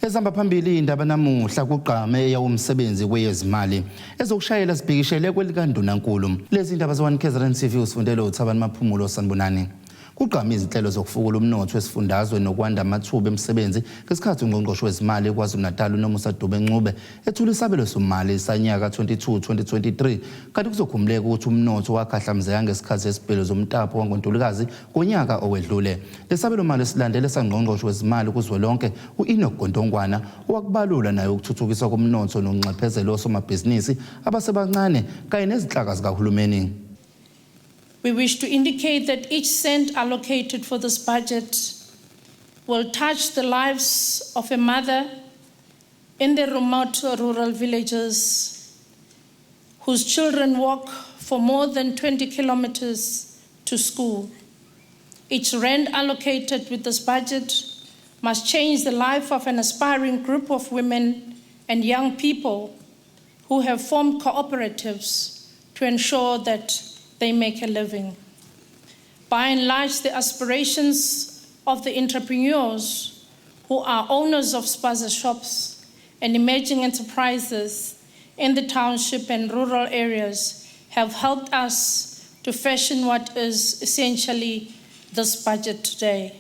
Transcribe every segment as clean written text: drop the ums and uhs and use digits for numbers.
Esihamba phambili indaba namuhla Kugqame Eyamathuba Kweyesabelo ezokushayela sibhikishele kwelikaNdunankulu. Lezi indaba Z1KZNTV usifundele uThabani Maphumulo sanibonani. Kugqame izinhlelo zokufukula umnotho esifundazwe nokwanda amathuba emisebenzi ngesikhathi ungqongqoshe wezimali KwaZulu-Natal uNomusa ethula isabelo somali sanyaka 22-2023 kanti kuzokhumuleka ukuthi umnotho wakhahlamzeka ngesikhathi esibhelo zomtapo wangoNtulikazi ngonyaka owedlule. Lesabelo mali silandele sangqongqoshe wezimali kuzwelonke uEnoch owakubalula naye ukuthuthukiswa komnotho nonxephezelo osomabhizinisi abasebancane kanye nezinhlaka zikahulumeni. We wish to indicate that each cent allocated for this budget will touch the lives of a mother in the remote rural villages whose children walk for more than 20 kilometers to school. Each rand allocated with this budget must change the life of an aspiring group of women and young people who have formed cooperatives to ensure that they make a living. By and large, the aspirations of the entrepreneurs who are owners of spaza shops and emerging enterprises in the township and rural areas have helped us to fashion what is essentially this budget today.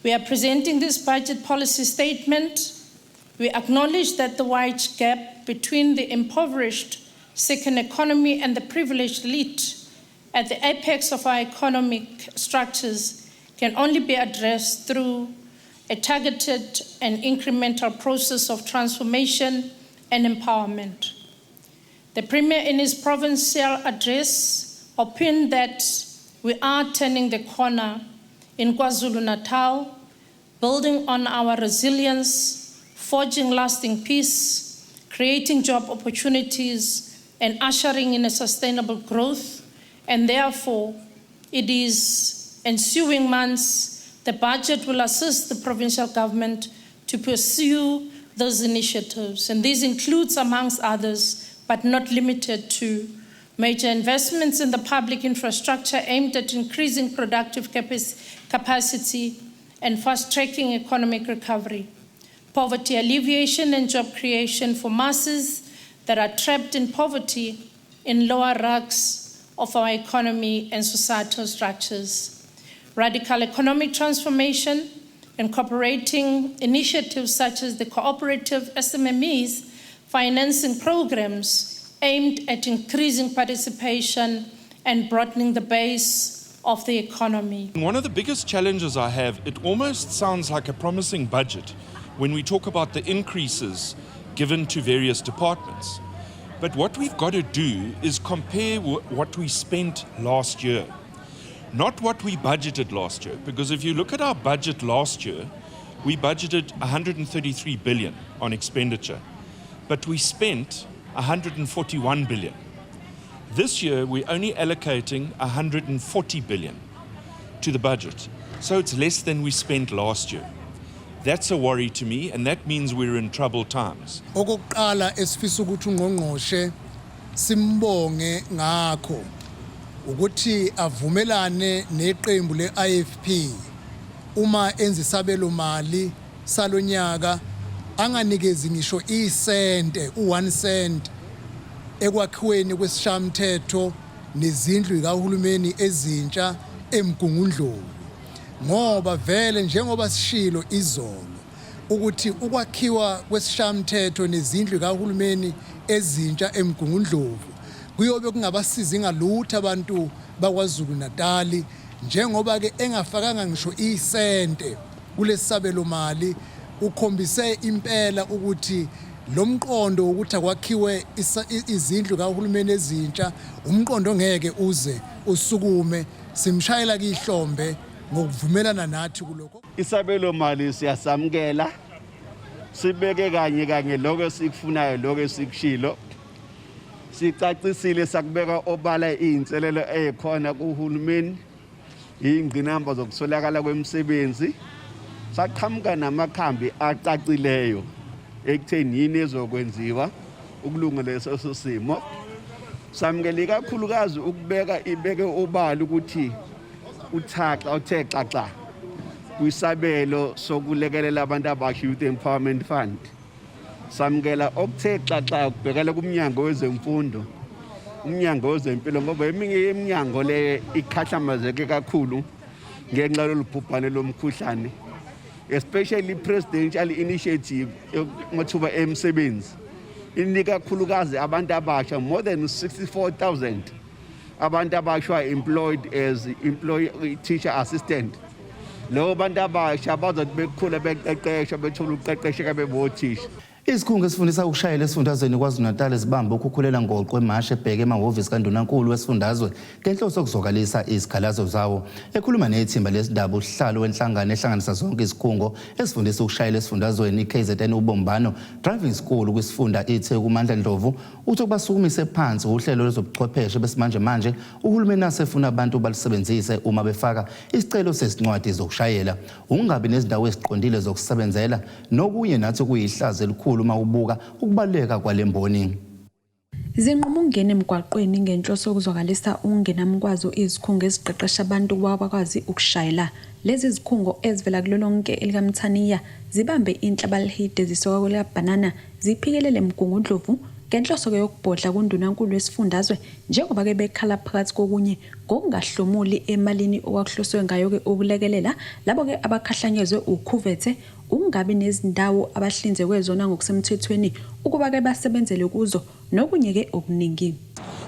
We are presenting this budget policy statement. We acknowledge that the wide gap between the impoverished second economy and the privileged elite at the apex of our economic structures can only be addressed through a targeted and incremental process of transformation and empowerment. The Premier in his provincial address opined that we are turning the corner in KwaZulu-Natal, building on our resilience, forging lasting peace, creating job opportunities, and ushering in a sustainable growth, and therefore, it is ensuing months, the budget will assist the provincial government to pursue those initiatives. And this includes, amongst others, but not limited to, major investments in the public infrastructure aimed at increasing productive capacity and fast-tracking economic recovery, poverty alleviation and job creation for masses that are trapped in poverty in lower rungs of our economy and societal structures. Radical economic transformation, incorporating initiatives such as the cooperative SMMEs financing programs aimed at increasing participation and broadening the base of the economy. One of the biggest challenges I have, it almost sounds like a promising budget when we talk about the increases given to various departments. But what we've got to do is compare what we spent last year, not what we budgeted last year. Because if you look at our budget last year, we budgeted 133 billion on expenditure, but we spent 141 billion. This year, we're only allocating 140 billion to the budget. So it's less than we spent last year. That's a worry to me, and that means we're in troubled times. Okokuqala esifisa ukuthi ungqongqoshe simbonge ngakho ukuthi avumelane neqembu leIFP uma enza isabelo mali salonyaka anganikezi ngisho isente u1 cent ekwakhiweni kwesishamthetho nezindlu zikahulumeni ezintsha eMgungundlovu. Ngoba vele njengoba sishilo izolo ukuthi ukwakhiwa kwesishamthetho nezindlu zikahulumeni ezintsha eMgungundlovu kuyobe kungabasiza ngalutho abantu bakwaZulu-Natal njengoba ke engafakanga ngisho isente kulesabelo mali ukhombise impela ukuthi lo mqondo ukuthi akwakhiwe izindlu zikahulumeni ezintsha umqondo ngeke uze usukume simshayela kihlombe ngokuvumelana nathi kuloko. Isabelo mali siyasamkela sibeke kanye lokho sikufunayo lokho esikushilo sicacisile sakubeka obala izinselelo ezikhona kuhulumeni ingqinamba zokusolakala kwemisebenzi saqhamuka namakhambi acacileyo ekutheni yini ezokwenziwa ukulungela leso simo samkele kakhulukazi ukubeka ibeke obala ukuthi uthe xaxa kwisabelo sokulekelela abantu abasha Youth Empowerment Fund. Samukela okuthe xaxa ukubhekela kumnyango wezemfundo, umnyango wezempilo ngoba eminye yeminyango le ikhahlamazeke kakhulu ngenxa yolubhubhane lomkhuhlane, especially presidential initiative Eyamathuba Emisebenzi inika kakhulukazi abantu abasha more than 64,000 abantu abasha employed as employee teacher assistant. Lo bantu abasha bazothi bekhula beqeqeshwa bethola ukuqeqesheka bebothisha. Izikhungo esifundisa ukushayela esifundazweni KwaZulu-Natal ezibambe ukukhulela ngoqo eMashi ebheke emahhovisi kaNdunankulu wesifundazwe ngenhloso yokuzwakalisa izikhalazo zawo. Ekhuluma nethimba lesindaba uhlalo wenhlangano ehlanganisa zonke izikhungo esifundisa ukushayela esifundazweni KZN ubumbano driving school kwisifunda ithe kuMandla Ndlovu uthi kubasukumise phansi uhlelo lwezobuchwepheshe besimanje manje uhulumeni asefuna abantu balisebenzise uma befaka isicelo sesincwadi zokushayela. Ungabi nezindawo eziqondile zokusebenzela nokunye nathi kuyihlazo elikhulu uma ubuka ukubaleka kwalemboni. Zinquma ungena emgwaqweni ngenhloso yokuzwakalisa ungenamkwazo izikhungo eziqeqesha abantu bakwazi ukushayela. Lezi zikhungo ezivela kulolonke elikaMthaniya zibambe inhlabalihide zisoka kwelaBanana ziphikelele eMgungundlovu ngenhloso yokubhodla kuNdunankulu wesifundazwe njengoba ke bekhala phakathi kokunye ngokungahlomuli emalini okwakuhloswe ngayo ke ukulekelela labo ke abakhahlanyezwe ukhuvethe ungabi nezindawo abahlinzekwe zona ngokusemthethweni ukuba ke basebenzele kuzo nokunye ke okuningi.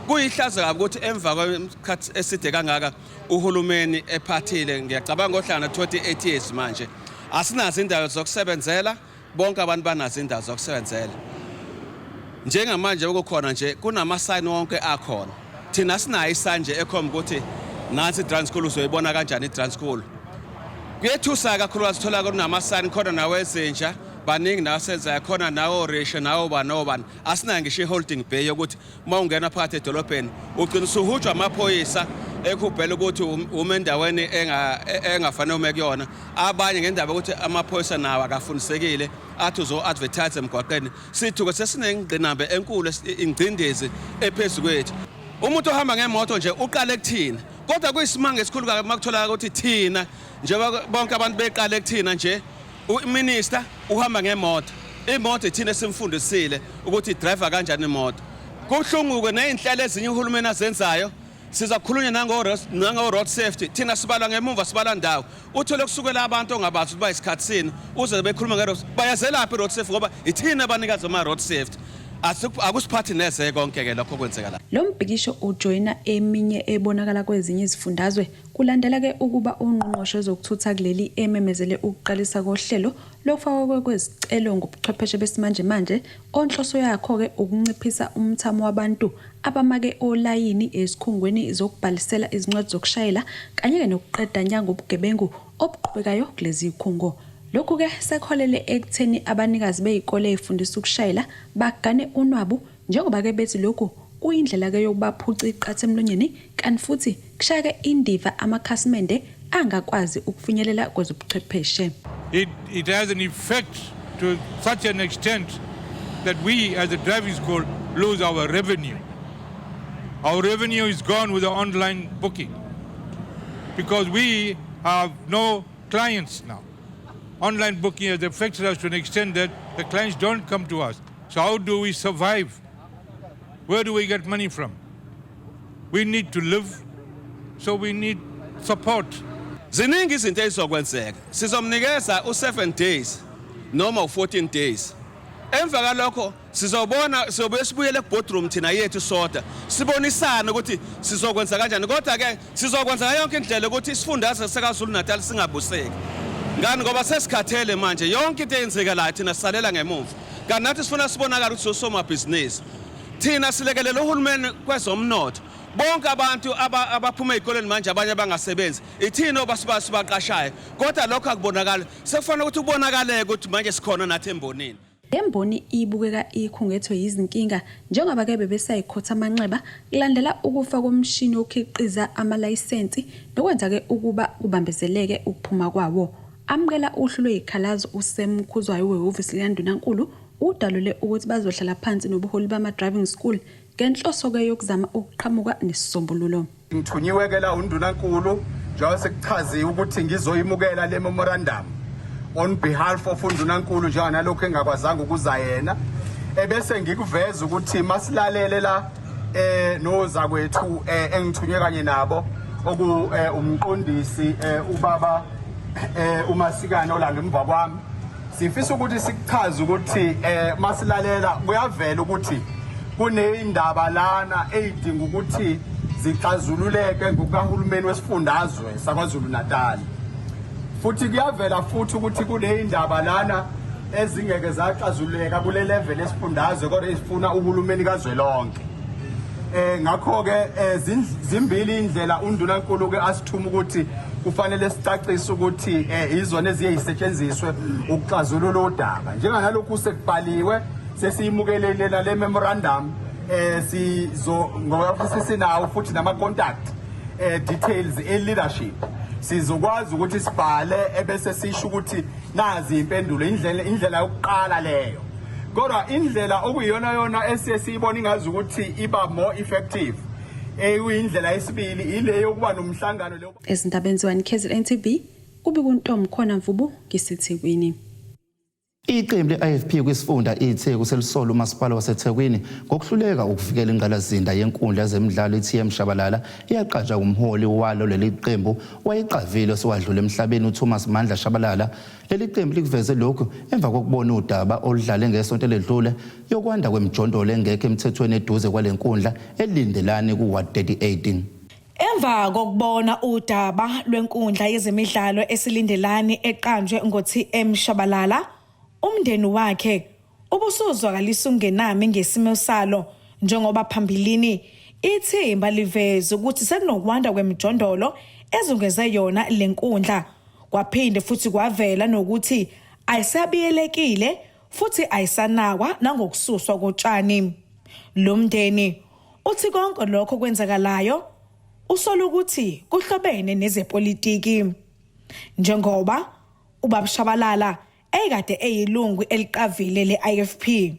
Kuyihlazo kabi ukuthi emva kwesikhathi eside kangaka uhulumeni ephathile ngiyacabanga ohlanga 28 years manje asinazo indawo zokusebenzela bonke abantu banazo indawo zokusebenzela. Njengamanje ukukhona nje kunama sign wonke akhona. Thina sinayo isanje ekhomba ukuthi nansi driving school uzoyibona kanjani driving school. Kuyethusa kakhulu sithola kunama sign khona nawezinja baningi nasenza khona nawo ratio nawo banobani asina ngisho holding bay ukuthi mawungena phakathi edolobheni ugcina usuhujwa amaphoyisa ekubhela ukuthi umendaweni engafanele ume kuyona abanye ngendaba ukuthi amaphoyisa nawo akafundisekile athi uzo advertise emgwaqeni sithuke sesinengqinambe enkulu ingcindezi ephezulu kwethu. Umuntu ohamba ngemoto nje uqale kuthina kodwa kuyisimanga esikhulu kakhulu makutholakala ukuthi thina njengoba bonke abantu beqale kuthina nje uminister uhamba ngemoto imoto ithina simfundisile ukuthi driver kanjani imoto kuhlunguke nezinhlelo ezinye uhulumeni azenzayo sizakhulunywa nango road safety thina sibala ngemuva sibala ndawo uthole kusukela abantu ongabazi ukuthi bayisikhatsini uze bekhuluma ngeroad bayazelaphi road safety ngoba ithina abanikazi ama road safety akusiphathi neze konke ke lokho kwenzeka la. Lo mbhikisho ujoyina eminye ebonakala kwezinye izifundazwe kulandela ke ukuba ungqongqoshe zokuthutha kuleli ememezele ukuqalisa kohlelo lokufakwa kwezicelo ngobuchwepheshe besimanje manje onhloso yakho ke ukunciphisa umthamo wabantu abamake olayini ezikhungweni zokubhalisela izincwadi zokushayela kanye ke nokuqeda nyango ubugebengu obuqhubekayo kulezi zikhungo. Lokhu ke sekholele ekutheni abanikazi bezikole ezifundisa ukushayela bagane unwabu njengoba ke bethi lokhu kuyindlela ke yokubaphuca iqathe emlonyeni kanti futhi kushaya indiva amakhasimende angakwazi ukufinyelela kwezobuchwepheshe. It has an effect to such an extent that we as a driving school lose our revenue. Our revenue is gone with the online booking because we have no clients now. Online booking has affected us to an extent that the clients don't come to us. So how do we survive? Where do we get money from? We need to live, so we need support. Ziningi izinto ezizokwenzeka. Sizomnikeza u7 days noma u14 days. Emva kalokho sizobona sizobe sibuyele kuboardroom thina yethu soda. Sibonisana ukuthi sizokwenza kanjani kodwa ke sizokwenza yonke indlela ukuthi isifundazwe sekaZulu-Natal singabuseki. Ngani ngoba sesikhathele manje yonke into eyenzeka la thina sisalela ngemuva. Kanti nathi sifuna sibonakala ukuthi sosomabhizinisi. Thina silekelela uhulumeni kwezomnotho. Bonke abantu abaphuma ezikoleni manje abanye abangasebenzi. Ithina obasibaqashayo. Kodwa lokho akubonakala. Sekufanele ukuthi kubonakale ukuthi manje sikhona nathi embonini. Lemboni ibukeka ikhungethwe izinkinga njengoba ke bebesayikhotha amanxeba kulandela ukufa komshini okhiqiza amalayisensi nokwenza ke ukuba kubambezeleke ukuphuma kwawo. Amukela uhlu lwezikhalazo usemkhuzwayo wehhovisi likaNdunankulu udalule ukuthi bazohlala phansi nobuholi bama driving school ngenhloso ke yokuzama ukuqhamuka nesisombululo. Ngithunyiwe ke la uNdunankulu njengoba sekuchaziwe ukuthi ngizoyimukela le memorandum on behalf of uNdunankulu njengoba nalokho engakwazanga ukuza yena ebese ngikuveza ukuthi masilalele la noza kwethu engithunywe kanye nabo oku umqondisi ubaba uMasikane olanda emva kwami sifisa ukuthi sikuchaze ukuthi masilalela kuyavela ukuthi kuneyindaba lana ezidinga ukuthi zixazululeke ngokahulumeni wesifundazwe saKwaZulu Natal futhi kuyavela futhi ukuthi kuneyindaba lana ezingeke zaxazululeka kule level esifundazwe kodwa isifuna uhulumeni kazwelonke ngakho ke zimbili indlela uNdunankulu ke asithuma ukuthi kufanele sicacise ukuthi izona eziyisetshenziswe ukuxazulula udaba njenganalokhu sekubhaliwe sesiyimukelele le memorandum ngoba sinawo futhi nama contact details leadership sizokwazi ukuthi sibhale ebese sisho ukuthi nazi impendulo indlela yokuqala leyo kodwa indlela okuyiyona yona esiyibona ingazi ukuthi iba more effective eyindlela yesibili ile yokuba nomhlangano lo Ezindabeni ZE1KZNTV kubika uNtombi khona Mvubu ngiseThekwini. Iqembu le-IFP kwisifunda iTheku selisola umasipala waseThekwini ngokuhluleka ukuvikela ingqalazinda yenkundla yezemidlalo iTM Shabalala iyaqanjwa umholi walo leli qembu wayeqavile sowadlula emhlabeni uThomas Mandla Shabalala. Leli qembu likuveze lokhu emva kokubona udaba oludlale ngesonto ledlule yokwanda kwemijondolo engekho emthethweni eduze kwalenkundla elindelane kuWard 38. Emva kokubona udaba lwenkundla yezemidlalo esilindelane eqanjwe ngoTM Shabalala, umndeni wakhe ubusuzwakalisa ungenami ngesimo salo njengoba phambilini ithimba liveze ukuthi sekunokwanda kwemijondolo ezungeze yona lenkundla. Kwaphinde futhi kwavela nokuthi ayisabiyelekile futhi ayisanakwa nangokususwa kotshani. Lo mndeni uthi konke lokho kwenzakalayo usola ukuthi kuhlobene nezepolitiki njengoba ubaba Shabalala ekade eyilungu eliqavile le-IFP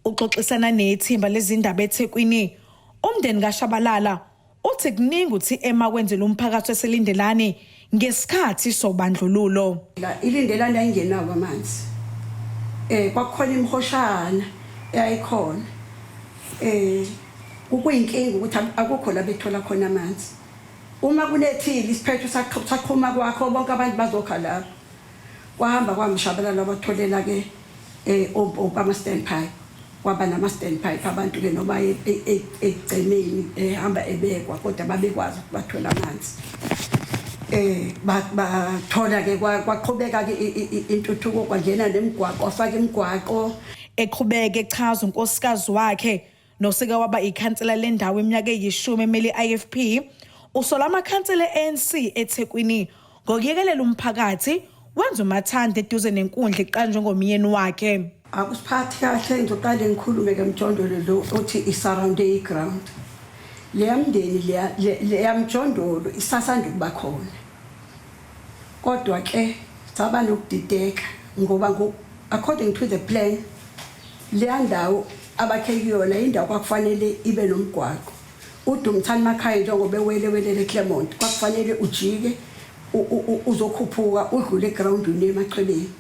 uxoxisana nethimba lezindaba eThekwini. Umndeni kaShabalala uthi kuningi uthi emakwenzela umphakathi weselindelane ngesikhathi sobandlululo. Ilindelane ayingenawo amanzi kwakukhona imhoshana eyayikhona kuyinkinga ukuthi akukho la bethola khona amanzi. Uma kunethile isiphetho saqhuma kwakho bonke abantu bazokhala kwahamba kwamshabalala batholela ke ama standpipe kwaba nama standpipe abantu ke noma egcineni ehamba ebekwa kodwa babekwazi bathola amanzi bathola ke kwaqhubeka ke intuthuko kwangena nemigwaqo afaka imigwaqo eqhubeka echaza unkosikazi wakhe nosike waba ikhansela lendawo eminyaka eyishumi emeli IFP usola amakhansela ANC eThekwini ngokuyekelela umphakathi wenza umathanda eduze nenkundla iqanjwe ngomyeni wakhe. Akusiphathi kahle ngizoqale ngikhulume ke mjondolo lo othi isurround ground. Leyamndeni leyamjondolo isasanda ukuba khona. Kodwa ke saba nokudideka ngoba according to the plan leyandawo abakhekiyona indawo kwakufanele ibe nomgwaqo. uDumthani Makhaya njengoba ewelewelele eClermont kwakufanele ujike uzokhuphuka udlule egroundini emachwebeni.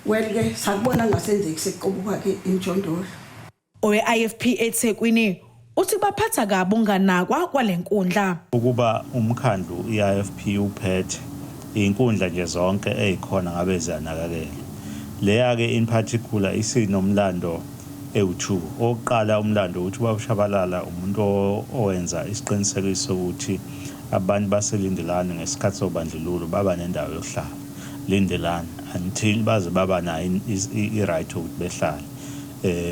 Welke sakubona ngasenzeki seqobuka ke imjondolo. Owe-IFP eThekwini uthi baphatha kabi unganakwa kwalenkundla. Ukuba umkhandlu iIFP uphethe inkundla nje zonke ezikhona ngabe zanakakela. Leya ke in particular isinomlando ewu2. Oqala umlando uthi babushabalala umuntu owenza isiqinisekiso ukuthi abantu baselindelane ngesikhathi sobandlululo baba nendawo yokuhlala lindelane until baze baba nayo i-right ukuthi behlale.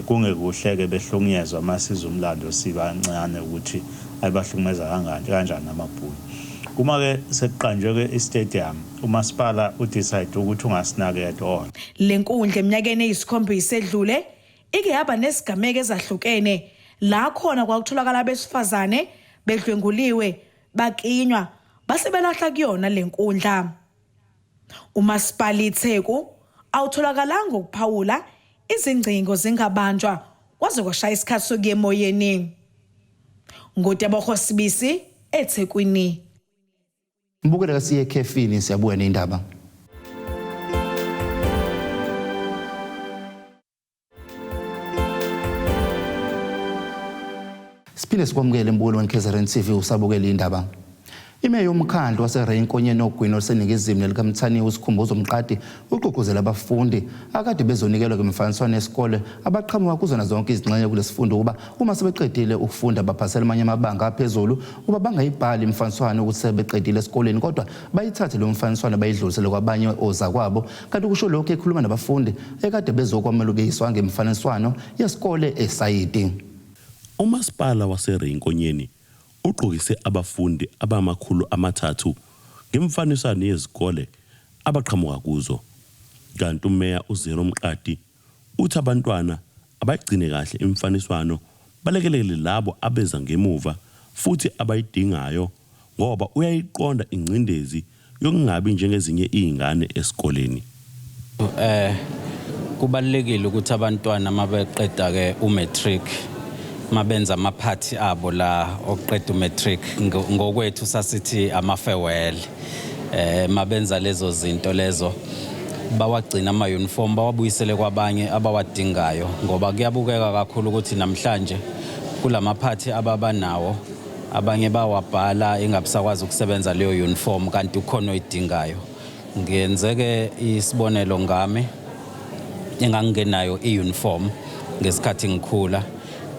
Kungekuhleke behlonyezwa masiza umlando sibancane ukuthi ayibahlukumeza kanjani amabhulu. Kuma ke sekuqanjwe ke istadium umasipala udecide ukuthi ungasinake at all. Lenkundla eminyakeni eyisikhombisa edlule ike yaba nesigameko ezahlukene la khona kwakutholakala abesifazane bedlwenguliwe bakinywa base belahla kuyona lenkundla. Umasipala iTheku awutholakalanga ukuphawula izingcingo zingabanjwa kwaze kwashaya isikhathi sokuya emoyeni. Ngotaba Khosibisi eThekwini. Mbukela siye ekhefini siyabuya neindaba. Siphinde sikwamukele mbukelo we-KZN TV usabukela indaba. Imeya yomkhandlu waseRenkonyeni ogwini oluseningizimu nelikaMthaniya uSikhumbuzo Mqadi uqoqozela abafundi akade bezonikelwa kwimfaniswano yesikole abaqhamuka kuzona zonke izingxenye kulesifundo ukuba uma sebeqedile ukufunda baphasela amanye amabanga aphezulu uba bangayibhali imfaniswano ukuthi sebeqedile esikoleni kodwa bayithathe lo mfaniswano bayidlulisele kwabanye ozakwabo kanti kusho lokho ekhuluma nabafundi ekade bezokwamelukiswa ngemfaniswano yesikole eSayidi. Umasipala waseRenkonyeni uqokise abafundi abama300 ngemfaniswano yezikole abaqhamuka kuzo. Kanti umeya uZero Mqadi uthi abantwana abayigcine kahle imfaniswano balekelele labo abeza ngemuva futhi abayidingayo ngoba uyayiqonda ingcindezi yokungabi njengezinye izingane esikoleni. Kubalekile ukuthi abantwana mabeqeda ke umatric mabenza amaphathi abo la oqeda umatric ngokwethu sasithi ama-farewell mabenza lezo zinto lezo bawagcina ama-uniform bawabuyisele kwabanye abawadingayo ngoba kuyabukeka kakhulu ukuthi namhlanje kulamaphathi ababanawo abanye bawabhala ingabisakwazi ukusebenza leyo uniform kanti ukhona oyidingayo. Ngiyenzeke isibonelo ngami engangenayo i-uniform ngesikhathi ngikhula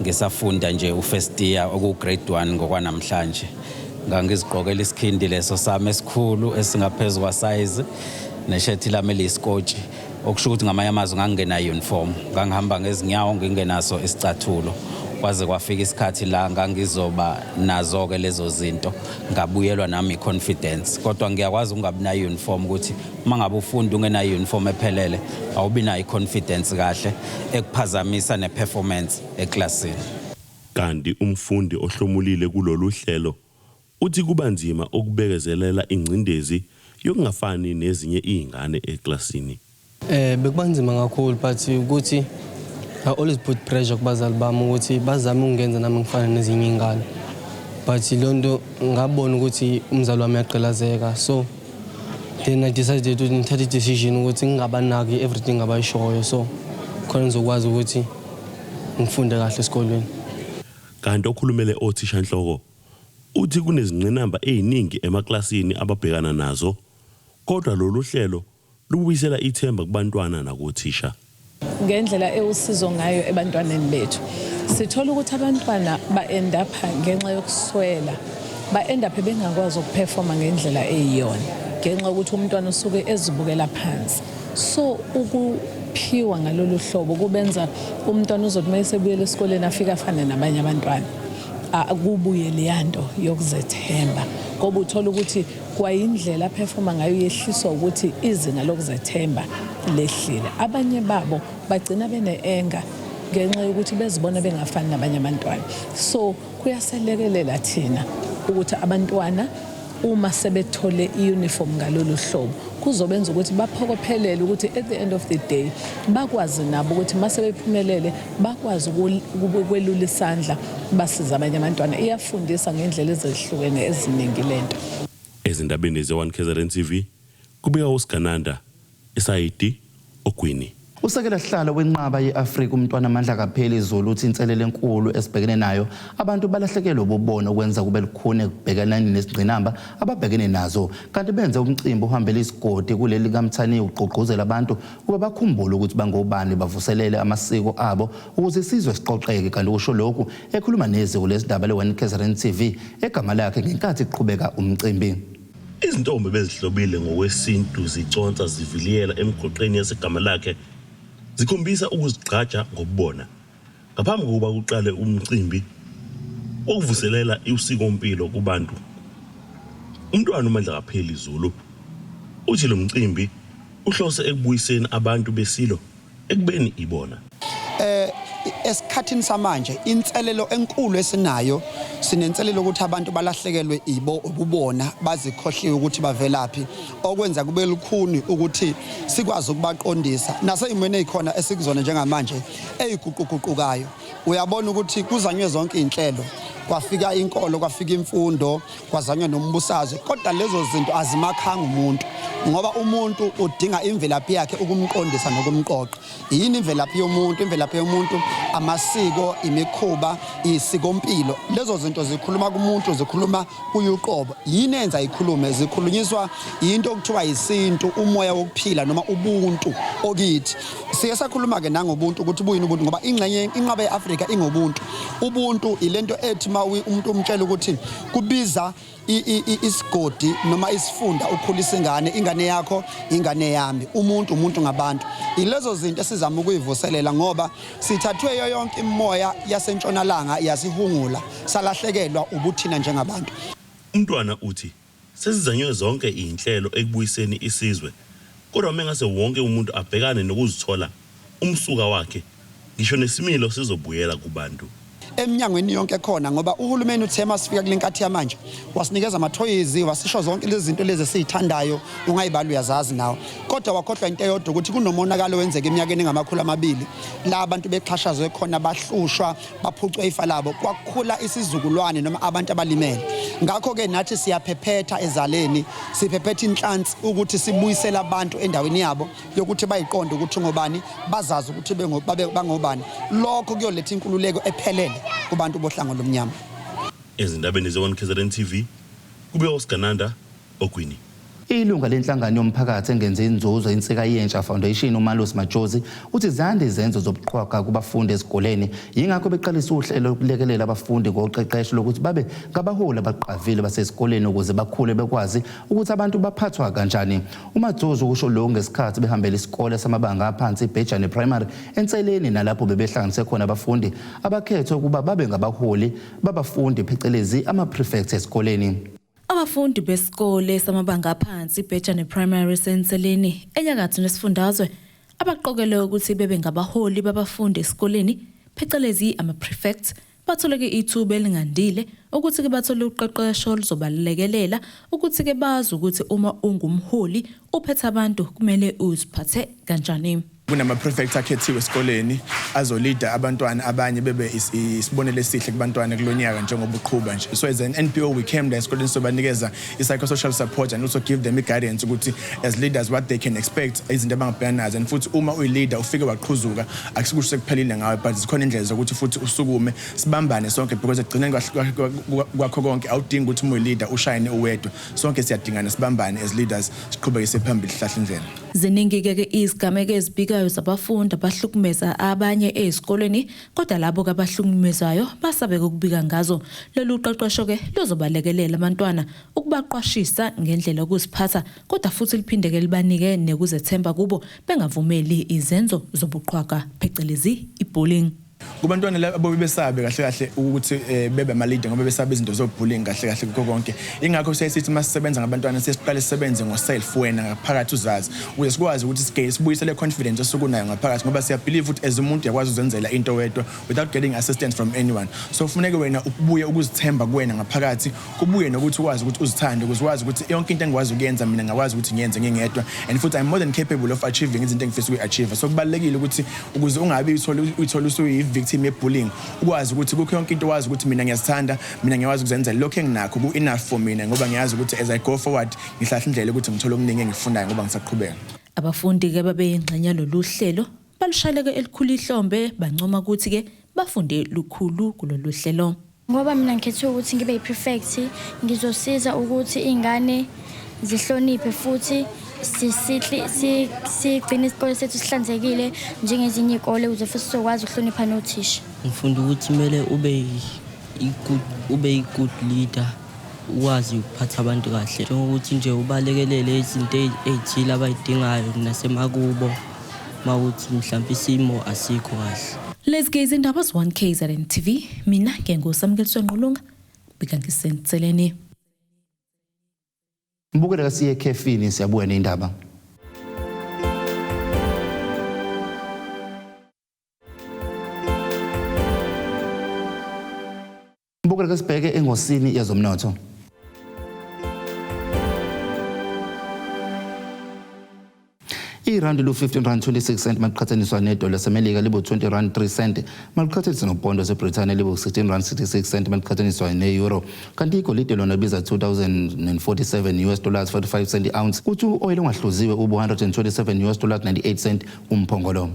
ngisafunda nje u-first year oku-grade 1 ngokwanamhlanje ngangizigqokela isikhindi leso sami esikhulu esingaphezulu kwa-size neshethi lami eliyisikotshi okusho ukuthi ngamanye amazwi ngangingenayo uniform ngangihamba ngezinyawo ngingenaso isicathulo kwaze kwafika isikhathi la ngangizoba nazo-ke lezo zinto ngabuyelwa nami i-confidence kodwa ngiyakwazi ukungabi nayo uniform ukuthi uma ngabe ufunda ungenayo uniform ephelele awubi nayo i-confidence kahle ekuphazamisa ne-performance eklasini. Kanti umfundi ohlomulile kulolu hlelo uthi kuba nzima ukubekezelela ingcindezi yokungafani nezinye izingane eklasini. Bekuba nzima kakhulu but ukuthi I always put pressure kubazali bami ukuthi bazame ukungenza nami ngifane nezinye izingane but lonto ngabona ukuthi umzali wami uyaqhelazeka so then I decided to take a decision ukuthi ngingabanaki everything abayishoyo so khona ngizokwazi ukuthi ngifunde kahle esikolweni. Kanti okhulumele othisha nhloko uthi kunezingqinamba eziningi emaklasini ababhekana nazo kodwa lolu hlelo lubuyisela ithemba kubantwana nakothisha. Ngendlela ewusizo ngayo ebantwaneni bethu sithola ukuthi abantwana ba-end up ngenxa yokuswela ba-end up bengakwazi ukuperforma ngendlela eyiyona ngenxa yokuthi umntwana usuke ezibukela phansi so ukuphiwa ngalolu hlobo kubenza umntwana uzothi mayesebuyela esikoleni afika afane nabanye abantwana akubuye leyanto yokuzethemba ngoba uthola ukuthi kwayindlela performa ngayo yehliswa ukuthi izinga lokuzethemba lehlile abanye babo bagcina bene-enga ngenxa yokuthi bezibona bengafani nabanye abantwana so kuyaselekelela thina ukuthi abantwana uma sebethole i-uniform ngalolu hlobo kuzobenza ukuthi baphokophelele ukuthi at the end of the day bakwazi nabo ukuthi mase bephumelele bakwazi ukwelula isandla basiza abanye abantwana iyafundisa ngendlela ezehlukene eziningi lento. Ezindabeni ze1KZNTV kubika uSgananda eSayidi ogwini. Usekela hlala wenqaba yeAfrika umntwana amandla kapheli izolo uthi inselele enkulu esibhekene nayo abantu balahlekelwe ububona ukwenza kube lukhune kubhekana nezingqinamba ababhekene nazo kanti benze umcimbi uhambela isigodi kuleli kaMthaniya uqoqozela abantu kuba bakhumbule ukuthi bangobani bavuselele amasiko abo ukuze isizwe siqoqeke kanti usho lokhu ekhuluma neziko lezindaba le1KZNTV egama lakhe ngenkathi iqhubeka umcimbi. Izintombi bezihlobile ngokwesintu ziconsa ziviliyela emgoqweni yesegama lakhe zikhombisa ukuzigqaja ngokubona ngaphambi kokuba kuqale umcimbi okuvuselela usikompilo kubantu. Umntwana uMandla kapheli Zulu uthi lo mcimbi uhlose ekubuyiseni abantu besilo ekubeni ibona. Esikhathini samanje inselelo enkulu esinayo sinenselelo ukuthi abantu balahlekelwe ububona bazikhohliwe ukuthi bavelaphi okwenza kube lukhuni ukuthi sikwazi ukubaqondisa naseyimweni ezikhona esikuzona njengamanje eziguquguqukayo uyabona ukuthi kuzanywe zonke inhlelo kwafika inkolo kwafika imfundo kwazanywa nombusazwe kodwa lezo zinto azimakhanga umuntu ngoba umuntu udinga imvelaphi yakhe ukumqondisa nokumqoqa yini imvelaphi yomuntu amasiko imikhuba isikompilo lezo zinto zikhuluma kumuntu zikhuluma kuyuqobo yini enza ikhulume zikhulunyiswa into okuthiwa isintu umoya wokuphila noma ubuntu okithi siye sakhuluma ke nangobuntu ukuthi buyini ubuntu ngoba inqabe yeAfrika ingobuntu ubuntu ilento ethi umuntu umtshela ukuthi kubiza isigodi noma isifunda ukhulisa ingane yakho ingane yami umuntu ngabantu ilezo zinto esizama ukuyivuselela ngoba sithathwe yonke imoya yasentshonalanga yasihungula salahlekelwa ubuthina njengabantu umntwana uthi sesizanywe zonke inhlelo ekubuyiseni isizwe kodwa mengase wonke umuntu abhekane nokuzithola umsuka wakhe ngisho nesimilo sizobuyela kubantu eminyangweni yonke khona ngoba uhulumeni uthema sifika kulenkathi yamanje wasinikeza amathoyizi wasisho zonke lezi zinto lezi esizithandayo ungayibali uyazazi nawe kodwa wakhohlwa into eyodwa ukuthi kunomonakalo wenzeka eminyakeni ngamakhulu amabili la abantu bexhashazwe khona bahlushwa baphucwa ifa labo kwakhula isizukulwane noma abantu abalimele ngakho ke nathi siyaphephetha ezaleni siphephetha inhlansi ukuthi sibuyisele abantu endaweni yabo yokuthi bayiqonde ukuthi ngobani bazazi ukuthi bangobani lokho kuyoletha inkululeko ephelele kubantu bohlango lomnyama ezindabeni ze1KZNTV kube uSgananda Ogwini Ilunga lenhlangano yomphakathi engenze inzuzo insika yentsha foundation uMalusi Majozi uthi zande izenzo zobuqhwaga kubafundi esikoleni yingakho beqalisa uhlelo lokulekelela abafundi ngoqeqesho lokuthi babe ngabaholi abaqavile basesikoleni ukuze bakhule bekwazi ukuthi abantu baphathwa kanjani uMajozi ukusho lokho ngesikhathi behambela isikole samabanga aphansi iBhejane Primary enseleni nalapho bebehlanganise khona abafundi abakhethwe ukuba babe ngabaholi babafundi phecelezi ama-prefects esikoleni Abafundi besikole samabanga aphansi iBhejane Primary senseleni enyakatho nesifundazwe abaqokelwe ukuthi bebe ngabaholi babafundi esikoleni phecelezi ama-prefects batholeke ithuba elingandile ukuthi ke bathole uqeqesho luzobalekelela ukuthi ke bazi ukuthi uma ungumholi uphethe abantu kumele uziphathe kanjani kunama prefects akhethiwe esikoleni azolida abantwana abanye bebe isibonelo esihle kubantwana kulonyaka njengoba uqhubha nje so as an NPO we came there esikoleni sobanikeza psychosocial support and also give them guidance ukuthi as leaders what they can expect izinto abangabhekana nazo and futhi uma uyileader ufike waqhuzuka akusikusho sekuphelile ngawe but zikhona indlela zokuthi futhi usukume sibambane sonke because egcineni kwakho konke awudingi ukuthi uma uyileader ushine uwedwa sonke siyadingana sibambane as leaders siqhubeke phambili hlahla indlela ziningi ke izigameko ezibikayo zabafundi abahlukumeza abanye ezikoleni kodwa labo abahlukumezayo basabeka ukubika ngazo lolu qeqesho ke luzobalekelela abantwana ukubaqwashisa ngendlela yokuziphatha kodwa futhi liphinde ke libanike nekuzethemba kubo bengavumeli izenzo zobuqhwaga phecelezi ibullying kubantwana labo bebesabe kahle ukuthi bebe ama leader ngoba besabe izinto zobullying kahle kukho konke ingakho siyayithi masisebenza ngabantwana sesiqale sisebenze ngoself wena ngaphakathi uzazi ukuze sikwazi ukuthi sibuyisele confidence esukunayo ngaphakathi ngoba siya believe ukuthi as umuntu yakwazi uzenzela into wedwa without getting assistance from anyone so kufuneka wena ubuye ukuzithemba kuwena ngaphakathi kubuye nokuthi ukwazi ukuthi uzithande ukuze ukwazi ukuthi yonke into engikwazi ukuyenza mina ngakwazi ukuthi ngiyenze ngingedwa and futhi I'm more than capable of achieving izinto engifisa ukuachieve so kubalekile ukuthi ukuze ungabe uyithola usuyi victim ye-bullying ukwazi ukuthi kukho yonke into wazi ukuthi mina ngiyazithanda mina ngiyawazi ukuzenzela lokho enginakho ku enough for mina ngoba ngiyazi ukuthi as I go forward ngihlahla indlela ukuthi ngithola okuningi engifundayo ngoba ngisaqhubeka abafundi ke babe ingxenye loluhlelo balushaleke elikhulu ihlombe bancoma ukuthi ke bafunde lukhulu kulolu hlelo ngoba mina ngikhethe ukuthi ngibe yi-prefect ngizosiza ukuthi ingane zihloniphe futhi sigcine isikole sethu sihlanzekile njengezinye izikole ukuze futhi sizokwazi ukuhlonipha nothisha ngifunda ukuthi kumele ube good leader ukwazi ukuphatha abantu kahle njengokuthi nje ubalekelele izinto ezithile abayidingayo nasemakubo mawuthi mhlawumbe isimo asikho kahle Let's gaze indaba Z1KZNTV mina ngengosamkeliswe Nqulunga bika ngisenseleni Mbukela kasiye ekhefini siyabuya neindaba Mbukela kasibheke engosini yezomnotho irandi lu-15.26 maliqhathaniswa nedola lasemelika libu-20.03 maliqhathaniswa nopondo waseBrithani libu-16.66 maliqhathaniswa ne-euro kanti igolide lona libiza $2,047 45 cent i-ounce kuthi u-oil ongahluziwe ubu-$127 98 cent umphongolo.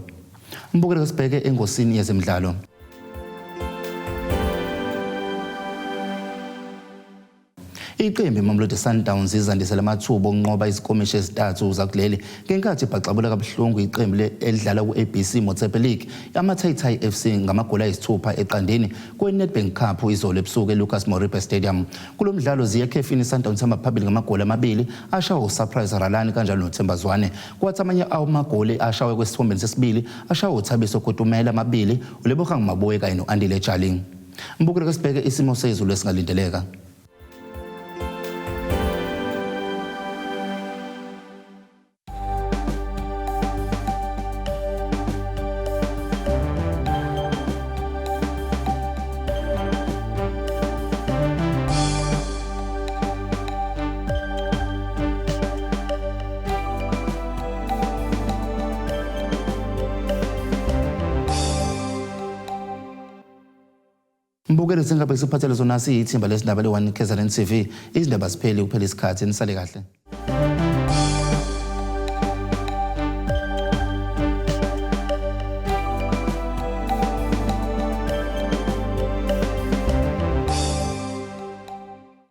Mbukelo kasibheke engosini yezemidlalo. Iqembu Mamelodi Sundowns izandisela amathuba okunqoba izikomishi ezintathu zakuleli ngenkathi ibhaxabula kabuhlungu iqembu elidlala ku-ABC Motsepe League amaThaithai FC ngamagoli ayisithupha eqandeni kwe-Nedbank Cup izolo ebusuku eLucas Moripe Stadium. Kulo mdlalo ziye ekhefini Sundowns hamba phambili ngamagoli amabili ashawa uSurprise Ralani kanjalo noThembazwane kwathi amanye amagoli ashawe kwesithombeni sesibili ashawa uThabiso Kotumela amabili uLebogang Maboye kanye noAndile Jaling. Mbukelo kasibheke isimo sezulu esingalindeleka. Mbukelo singabekisiphathele zona siyithimba lesindaba le1KZNTV izindaba sipheli kuphela isikhathi nisale kahle.